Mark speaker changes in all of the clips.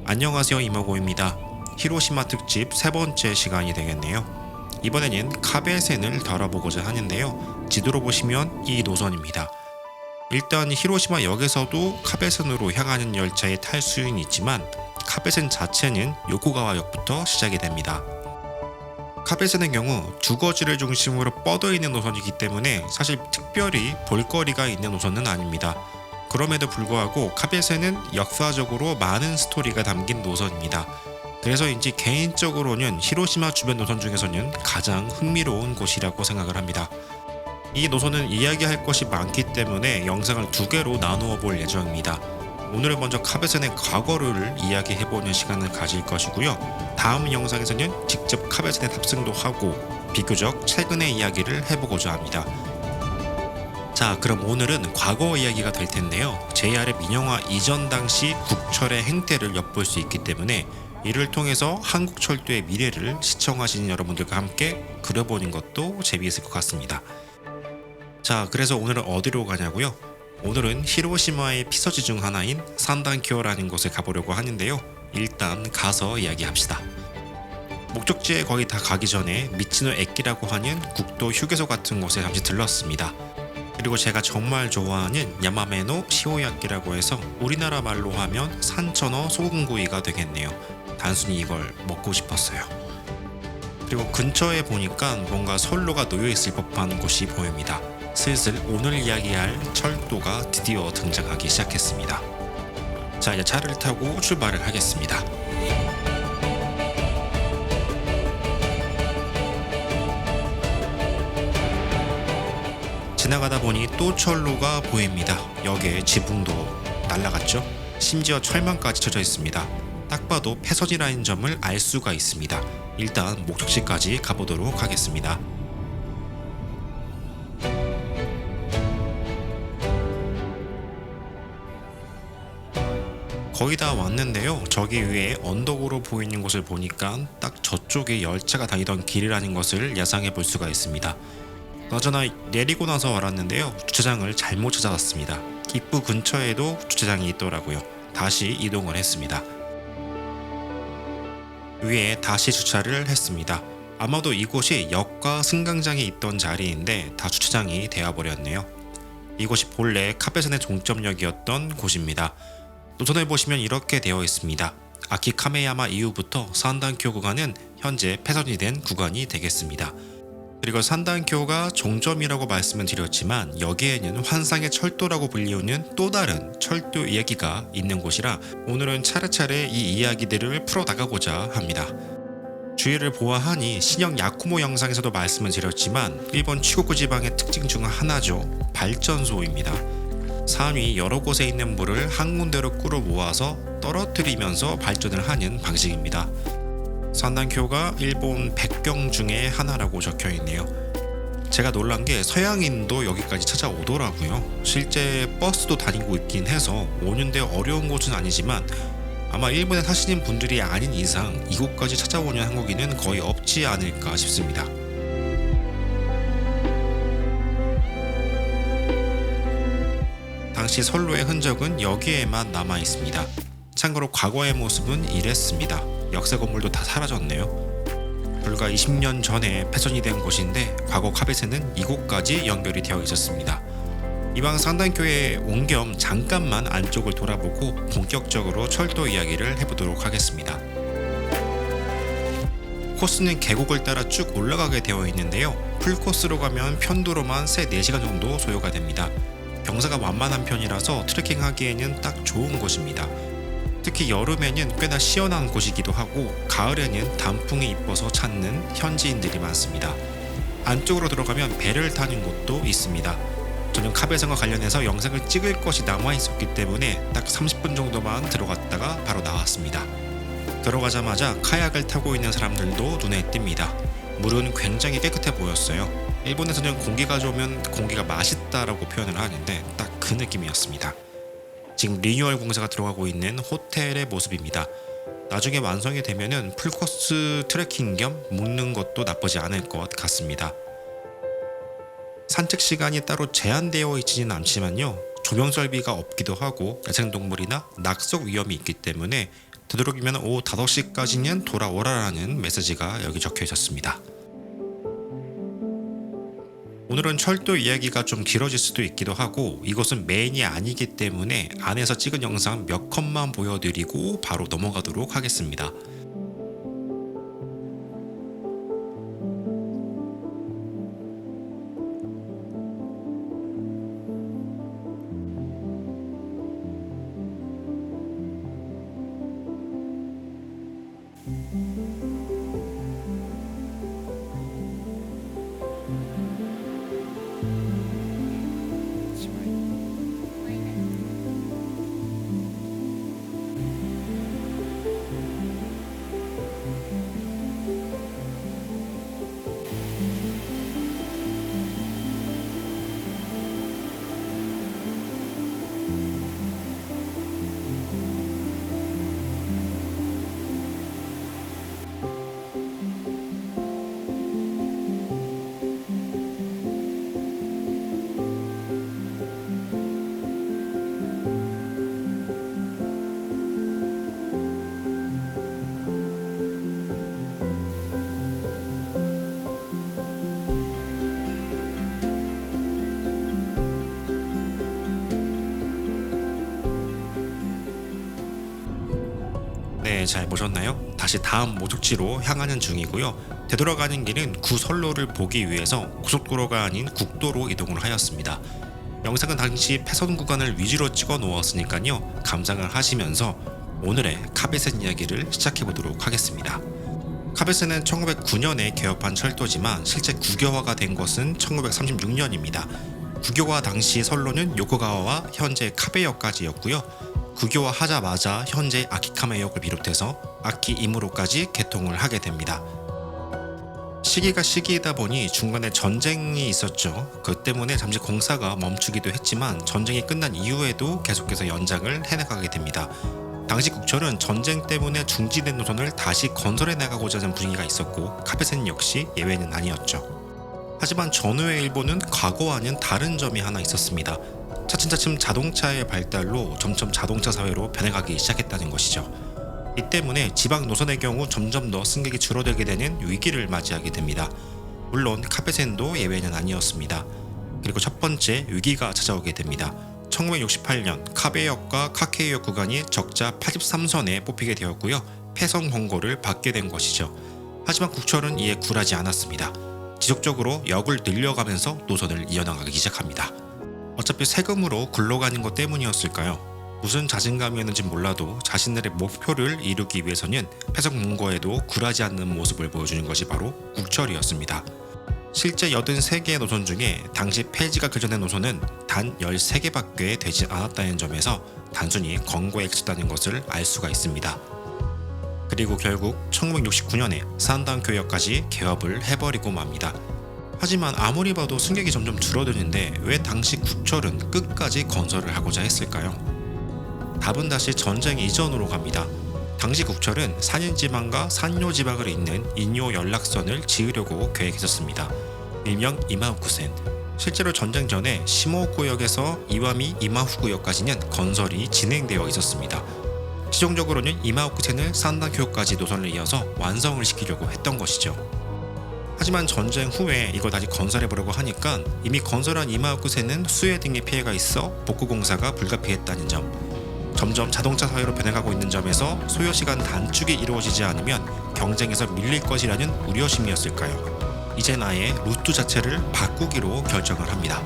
Speaker 1: 안녕하세요, 이모고입니다. 히로시마 특집 세 번째 시간이 되겠네요. 이번에는 카베센을 다뤄보고자 하는데요. 지도로 보시면 이 노선입니다. 일단 히로시마 역에서도 카베센으로 향하는 열차에 탈 수는 있지만 카베센 자체는 요코가와역부터 시작이 됩니다. 카베센의 경우 주거지를 중심으로 뻗어 있는 노선이기 때문에 사실 특별히 볼거리가 있는 노선은 아닙니다. 그럼에도 불구하고 카베센은 역사적으로 많은 스토리가 담긴 노선입니다. 그래서인지 개인적으로는 히로시마 주변 노선 중에서는 가장 흥미로운 곳이라고 생각을 합니다. 이 노선은 이야기할 것이 많기 때문에 영상을 두 개로 나누어 볼 예정입니다. 오늘은 먼저 카베센의 과거를 이야기해보는 시간을 가질 것이고요. 다음 영상에서는 직접 카베센에 탑승도 하고 비교적 최근의 이야기를 해보고자 합니다. 자, 그럼 오늘은 과거 이야기가 될 텐데요. JR의 민영화 이전 당시 국철의 행태를 엿볼 수 있기 때문에 이를 통해서 한국철도의 미래를 시청하시는 여러분들과 함께 그려보는 것도 재미있을 것 같습니다. 자, 그래서 오늘은 어디로 가냐고요? 오늘은 히로시마의 피서지 중 하나인 산단키오라는 곳에 가보려고 하는데요. 일단 가서 이야기합시다. 목적지에 거의 다 가기 전에 미치노 에키라고 하는 국도 휴게소 같은 곳에 잠시 들렀습니다. 그리고 제가 정말 좋아하는 야마메노 시오야끼라고 해서 우리나라 말로 하면 산천어 소금구이가 되겠네요. 단순히 이걸 먹고 싶었어요. 그리고 근처에 보니까 뭔가 선로가 놓여있을 법한 곳이 보입니다. 슬슬 오늘 이야기할 철도가 드디어 등장하기 시작했습니다. 자, 이제 차를 타고 출발을 하겠습니다. 지나가다 보니 또 철로가 보입니다. 역에 지붕도 날라갔죠? 심지어 철망까지 쳐져 있습니다. 딱 봐도 폐선이라는 점을 알 수가 있습니다. 일단 목적지까지 가보도록 하겠습니다. 거의 다 왔는데요. 저기 위에 언덕으로 보이는 곳을 보니까 딱 저쪽에 열차가 다니던 길이라는 것을 예상해 볼 수가 있습니다. 그나저나 내리고 나서 알았는데요. 주차장을 잘못 찾아갔습니다. 입구 근처에도 주차장이 있더라고요. 다시 이동을 했습니다. 위에 다시 주차를 했습니다. 아마도 이곳이 역과 승강장이 있던 자리인데 다 주차장이 되어버렸네요. 이곳이 본래 카베센의 종점역이었던 곳입니다. 노선을 보시면 이렇게 되어 있습니다. 아키 카메야마 이후부터 산단키오 구간은 현재 폐선이 된 구간이 되겠습니다. 그리고 산단키오가 종점이라고 말씀을 드렸지만 여기에는 환상의 철도라고 불리우는 또 다른 철도 이야기가 있는 곳이라 오늘은 차례차례 이 이야기들을 풀어나가고자 합니다. 주위를 보아하니 신형 야쿠모 영상에서도 말씀을 드렸지만 일본 치고쿠 지방의 특징 중 하나죠. 발전소입니다. 산 위 여러 곳에 있는 물을 한 군데로 끌어 모아서 떨어뜨리면서 발전을 하는 방식입니다. 산단키오가 일본 백경 중에 하나라고 적혀있네요. 제가 놀란 게 서양인도 여기까지 찾아오더라고요. 실제 버스도 다니고 있긴 해서 오는데 어려운 곳은 아니지만 아마 일본에 사시는 분들이 아닌 이상 이곳까지 찾아오는 한국인은 거의 없지 않을까 싶습니다. 당시 선로의 흔적은 여기에만 남아 있습니다. 참고로 과거의 모습은 이랬습니다. 역사 건물도 다 사라졌네요. 불과 20년 전에 폐선이 된 곳인데 과거 카베센은 이곳까지 연결이 되어 있었습니다. 이방 산단교에 온 겸 잠깐만 안쪽을 돌아보고 본격적으로 철도 이야기를 해보도록 하겠습니다. 코스는 계곡을 따라 쭉 올라가게 되어 있는데요. 풀코스로 가면 편도로만 3-4시간 정도 소요가 됩니다. 경사가 완만한 편이라서 트레킹하기에는 딱 좋은 곳입니다. 특히 여름에는 꽤나 시원한 곳이기도 하고 가을에는 단풍이 이뻐서 찾는 현지인들이 많습니다. 안쪽으로 들어가면 배를 타는 곳도 있습니다. 저는 카베센과 관련해서 영상을 찍을 것이 남아있었기 때문에 딱 30분 정도만 들어갔다가 바로 나왔습니다. 들어가자마자 카약을 타고 있는 사람들도 눈에 띕니다. 물은 굉장히 깨끗해 보였어요. 일본에서는 공기가 좋으면 공기가 맛있다라고 표현을 하는데 딱 그 느낌이었습니다. 지금 리뉴얼 공사가 들어가고 있는 호텔의 모습입니다. 나중에 완성이 되면은 풀코스 트레킹 겸 묵는 것도 나쁘지 않을 것 같습니다. 산책 시간이 따로 제한되어 있지는 않지만요. 조명 설비가 없기도 하고 야생동물이나 낙석 위험이 있기 때문에 되도록이면 오후 5시까지는 돌아오라라는 메시지가 여기 적혀 있었습니다. 오늘은 철도 이야기가 좀 길어질 수도 있기도 하고 이것은 메인이 아니기 때문에 안에서 찍은 영상 몇 컷만 보여드리고 바로 넘어가도록 하겠습니다. 네, 잘 보셨나요? 다시 다음 목적지로 향하는 중이고요. 되돌아가는 길은 구선로를 보기 위해서 고속도로가 아닌 국도로 이동을 하였습니다. 영상은 당시 폐선 구간을 위주로 찍어 놓았으니까요. 감상을 하시면서 오늘의 카베센 이야기를 시작해 보도록 하겠습니다. 카베센은 1909년에 개업한 철도지만 실제 국유화가 된 것은 1936년입니다. 국유화 당시 선로는 요코가와와 현재 카베역까지였고요. 국유화 하자마자 현재 아키카메역을 비롯해서 아키 이무로까지 개통을 하게 됩니다. 시기가 시기이다 보니 중간에 전쟁이 있었죠. 그 때문에 잠시 공사가 멈추기도 했지만 전쟁이 끝난 이후에도 계속해서 연장을 해나가게 됩니다. 당시 국철은 전쟁 때문에 중지된 노선을 다시 건설해 나가고자 하는 분위기가 있었고 카베센 역시 예외는 아니었죠. 하지만 전후의 일본은 과거와는 다른 점이 하나 있었습니다. 차츰차츰 자동차의 발달로 점점 자동차 사회로 변해가기 시작했다는 것이죠. 이 때문에 지방 노선의 경우 점점 더 승객이 줄어들게 되는 위기를 맞이하게 됩니다. 물론 카베센도 예외는 아니었습니다. 그리고 첫 번째 위기가 찾아오게 됩니다. 1968년 카베역과 카케이역 구간이 적자 83선에 뽑히게 되었고요. 폐선 권고를 받게 된 것이죠. 하지만 국철은 이에 굴하지 않았습니다. 지속적으로 역을 늘려가면서 노선을 이어나가기 시작합니다. 어차피 세금으로 굴러가는 것 때문이었을까요? 무슨 자신감이었는지 몰라도 자신들의 목표를 이루기 위해서는 폐선 권고에도 굴하지 않는 모습을 보여주는 것이 바로 국철이었습니다. 실제 83개의 노선 중에 당시 폐지가 결정된 노선은 단 13개밖에 되지 않았다는 점에서 단순히 권고에 그쳤다는 것을 알 수가 있습니다. 그리고 결국 1969년에 산단교역까지 개업을 해버리고 맙니다. 하지만 아무리 봐도 승객이 점점 줄어드는데 왜 당시 국철은 끝까지 건설을 하고자 했을까요? 답은 다시 전쟁 이전으로 갑니다. 당시 국철은 산인지방과 산요지방을 잇는 인요 연락선을 지으려고 계획했었습니다. 일명 이마후쿠센. 실제로 전쟁 전에 시모구역에서 이와미 이마후구역까지는 건설이 진행되어 있었습니다. 최종적으로는 이마후쿠센을 산다교까지 노선을 이어서 완성을 시키려고 했던 것이죠. 하지만 전쟁 후에 이걸 다시 건설해보려고 하니까 이미 건설한 이마후쿠센은 수해 등의 피해가 있어 복구 공사가 불가피했다는 점, 점점 자동차 사회로 변해가고 있는 점에서 소요시간 단축이 이루어지지 않으면 경쟁에서 밀릴 것이라는 우려심이었을까요? 이젠 아예 루트 자체를 바꾸기로 결정을 합니다.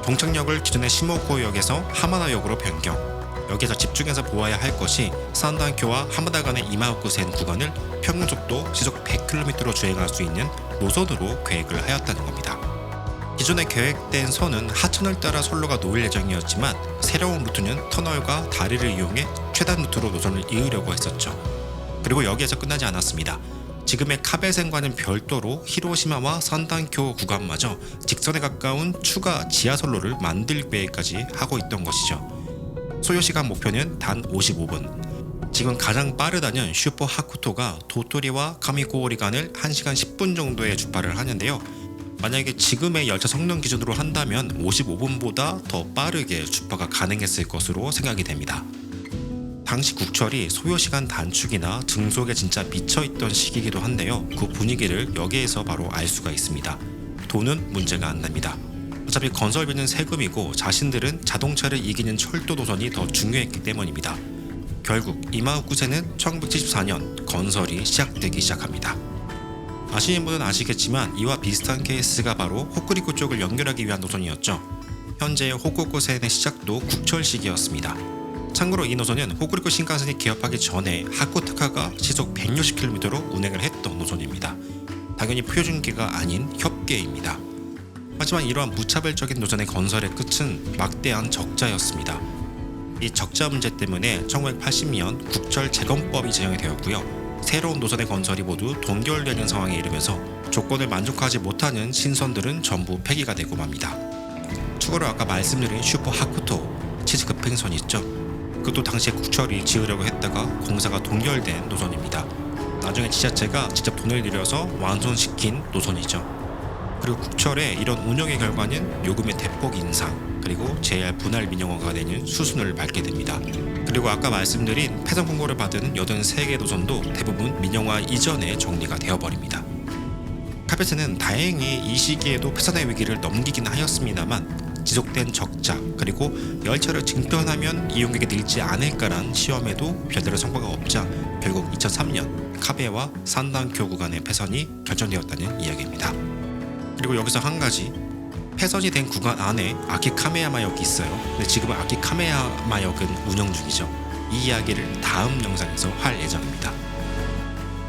Speaker 1: 동창역을 기존의 시모코역에서 하마다역으로 변경. 여기에서 집중해서 보아야 할 것이 산단교와 하마다 간의 이마후쿠센 구간을 평균속도 시속 100km로 주행할 수 있는 노선으로 계획을 하였다는 겁니다. 기존에 계획된 선은 하천을 따라 선로가 놓일 예정이었지만 새로운 루트는 터널과 다리를 이용해 최단 루트로 노선을 이으려고 했었죠. 그리고 여기에서 끝나지 않았습니다. 지금의 카베센과는 별도로 히로시마와 산단교 구간마저 직선에 가까운 추가 지하선로를 만들 계획까지 하고 있던 것이죠. 소요시간 목표는 단 55분. 지금 가장 빠르다는 슈퍼 하쿠토가 도토리와 카미고오리 간을 1시간 10분 정도에 주파를 하는데요. 만약에 지금의 열차 성능 기준으로 한다면 55분보다 더 빠르게 주파가 가능했을 것으로 생각이 됩니다. 당시 국철이 소요시간 단축이나 등속에 진짜 미쳐있던 시기이기도 한데요. 그 분위기를 여기에서 바로 알 수가 있습니다. 돈은 문제가 안 납니다. 어차피 건설비는 세금이고 자신들은 자동차를 이기는 철도 노선이 더 중요했기 때문입니다. 결국 이마우쿠세는 1974년 건설이 시작되기 시작합니다. 아시는 분은 아시겠지만 이와 비슷한 케이스가 바로 호쿠리쿠 쪽을 연결하기 위한 노선이었죠. 현재 호쿠오쿠센의 시작도 국철 시기였습니다. 참고로 이 노선은 호쿠리쿠 신칸센이 개업하기 전에 하코타카가 시속 160km로 운행을 했던 노선입니다. 당연히 표준계가 아닌 협계입니다. 하지만 이러한 무차별적인 노선의 건설의 끝은 막대한 적자였습니다. 이 적자 문제 때문에 1980년 국철 재건법이 제정이 되었고요. 새로운 노선의 건설이 모두 동결되는 상황에 이르면서 조건을 만족하지 못하는 신선들은 전부 폐기가 되고 맙니다. 추가로 아까 말씀드린 슈퍼 하쿠토 치즈 급행선이 있죠. 그것도 당시에 국철이 지으려고 했다가 공사가 동결된 노선입니다. 나중에 지자체가 직접 돈을 들여서 완성시킨 노선이죠. 그리고 국철의 이런 운영의 결과는 요금의 대폭 인상, 그리고 JR 분할 민영화가 되는 수순을 밟게 됩니다. 그리고 아까 말씀드린 폐선 공고를 받은 83개 노선도 대부분 민영화 이전에 정리가 되어버립니다. 카베스는 다행히 이 시기에도 폐선의 위기를 넘기긴 하였습니다만 지속된 적자, 그리고 열차를 증편하면 이용객이 늘지 않을까란 시험에도 별다른 성과가 없자 결국 2003년 카베와 산단교 구간의 폐선이 결정되었다는 이야기입니다. 그리고 여기서 한 가지, 폐선이 된 구간 안에 아키카메야마역이 있어요. 근데 지금은 아키카메야마역은 운영 중이죠. 이 이야기를 다음 영상에서 할 예정입니다.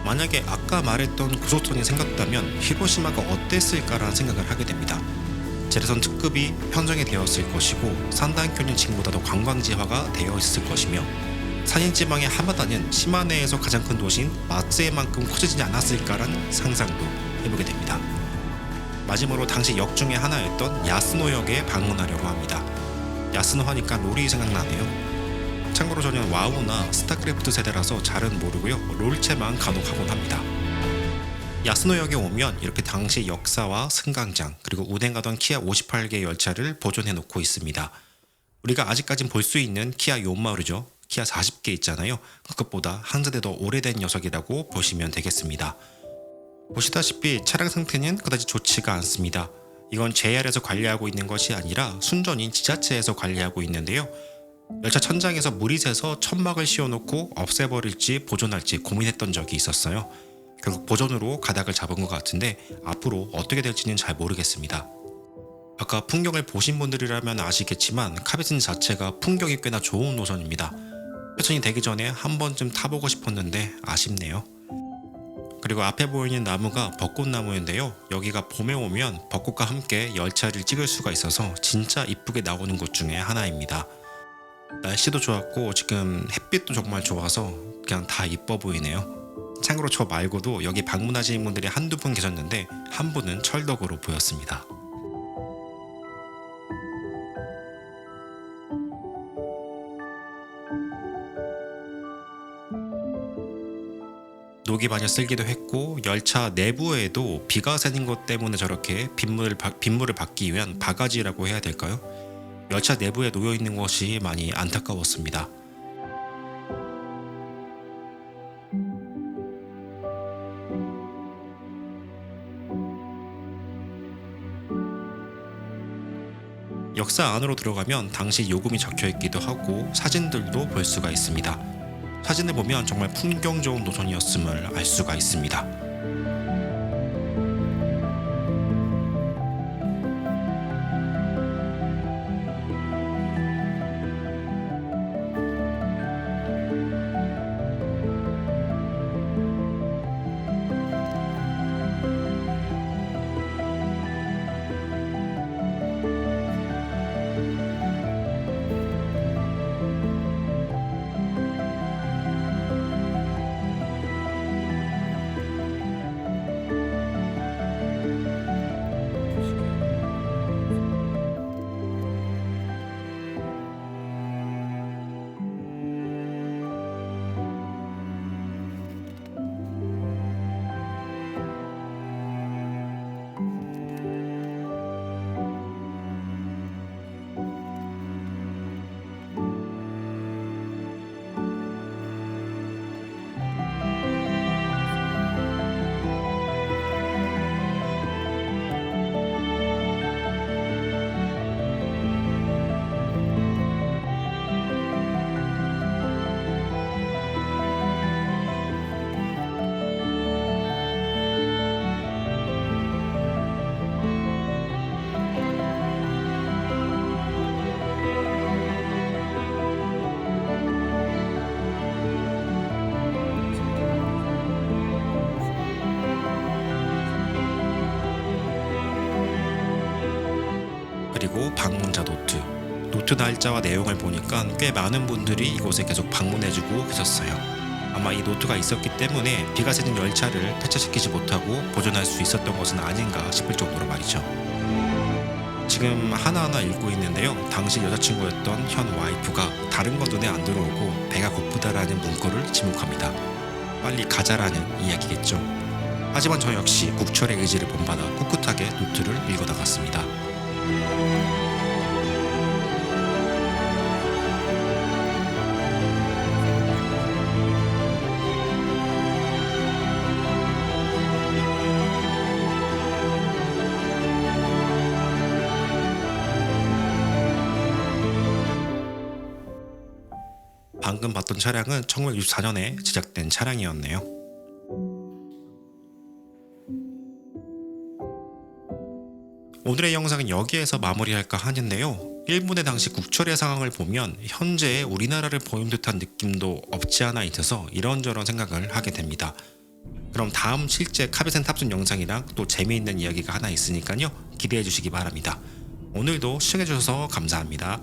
Speaker 1: 만약에 아까 말했던 고속선이 생겼다면 히로시마가 어땠을까라는 생각을 하게 됩니다. 제레선 특급이 편성이 되었을 것이고 산단교는 지금보다도 관광지화가 되어 있을 것이며 산인지방의 하마다는 시마네에서 가장 큰 도시인 마츠에만큼 커지지 않았을까라는 상상도 해보게 됩니다. 마지막으로 당시 역 중에 하나였던 야스노역에 방문하려고 합니다. 야스노 하니까 롤이 생각나네요. 참고로 저는 와우나 스타크래프트 세대라서 잘은 모르고요. 롤체만 간혹 하곤 합니다. 야스노역에 오면 이렇게 당시 역사와 승강장, 그리고 운행하던 키아 58개 열차를 보존해 놓고 있습니다. 우리가 아직까진 볼 수 있는 키아 요마루죠. 키아 40개 있잖아요. 그것보다 한 세대 더 오래된 녀석이라고 보시면 되겠습니다. 보시다시피 차량 상태는 그다지 좋지가 않습니다. 이건 JR에서 관리하고 있는 것이 아니라 순전히 지자체에서 관리하고 있는데요. 열차 천장에서 물이 새서 천막을 씌워놓고 없애버릴지 보존할지 고민했던 적이 있었어요. 결국 보존으로 가닥을 잡은 것 같은데 앞으로 어떻게 될지는 잘 모르겠습니다. 아까 풍경을 보신 분들이라면 아시겠지만 카베슨 자체가 풍경이 꽤나 좋은 노선입니다. 폐선이 되기 전에 한 번쯤 타보고 싶었는데 아쉽네요. 그리고 앞에 보이는 나무가 벚꽃나무인데요. 여기가 봄에 오면 벚꽃과 함께 열차를 찍을 수가 있어서 진짜 이쁘게 나오는 곳 중에 하나입니다. 날씨도 좋았고 지금 햇빛도 정말 좋아서 그냥 다 이뻐 보이네요. 참고로 저 말고도 여기 방문하시는 분들이 한두 분 계셨는데 한 분은 철덕으로 보였습니다. 녹이 많이 쓸기도 했고 열차 내부에도 비가 새는 것 때문에 저렇게 빗물을 받기 위한 바가지라고 해야 될까요? 열차 내부에 놓여있는 것이 많이 안타까웠습니다. 역사 안으로 들어가면 당시 요금이 적혀있기도 하고 사진들도 볼 수가 있습니다. 사진을 보면 정말 풍경 좋은 노선이었음을 알 수가 있습니다. 방문자 노트. 노트 날짜와 내용을 보니까 꽤 많은 분들이 이곳에 계속 방문해주고 계셨어요. 아마 이 노트가 있었기 때문에 비가 새는 열차를 폐차시키지 못하고 보존할 수 있었던 것은 아닌가 싶을 정도로 말이죠. 지금 하나하나 읽고 있는데요. 당시 여자친구였던 현 와이프가 다른 건 눈에 안 들어오고 배가 고프다라는 문구를 지목합니다. 빨리 가자라는 이야기겠죠. 하지만 저 역시 국철의 의지를 본받아 꿋꿋하게 노트를 읽어 나갔습니다. 방금 봤던 차량은 1964년에 제작된 차량이었네요. 오늘의 영상은 여기에서 마무리할까 하는데요. 일본의 당시 국철의 상황을 보면 현재 우리나라를 보는 듯한 느낌도 없지 않아 있어서 이런저런 생각을 하게 됩니다. 그럼 다음 실제 카베센 탑승 영상이랑 또 재미있는 이야기가 하나 있으니까요. 기대해 주시기 바랍니다. 오늘도 시청해 주셔서 감사합니다.